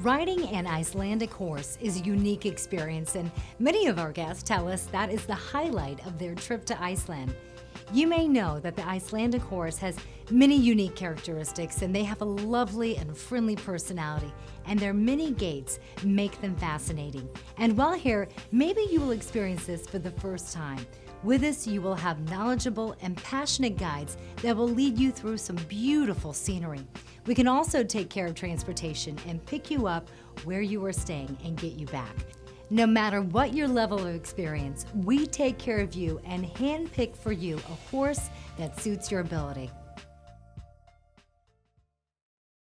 Riding an Icelandic horse is a unique experience, and many of our guests tell us that is the highlight of their trip to Iceland. You may know that the Icelandic horse has many unique characteristics, and they have a lovely and friendly personality, and their many gaits make them fascinating. And while here, maybe you will experience this for the first time. With us, you will have knowledgeable and passionate guides that will lead you through some beautiful scenery. We can also take care of transportation and pick you up where you are staying and get you back. No matter what your level of experience, we take care of you and handpick for you a horse that suits your ability.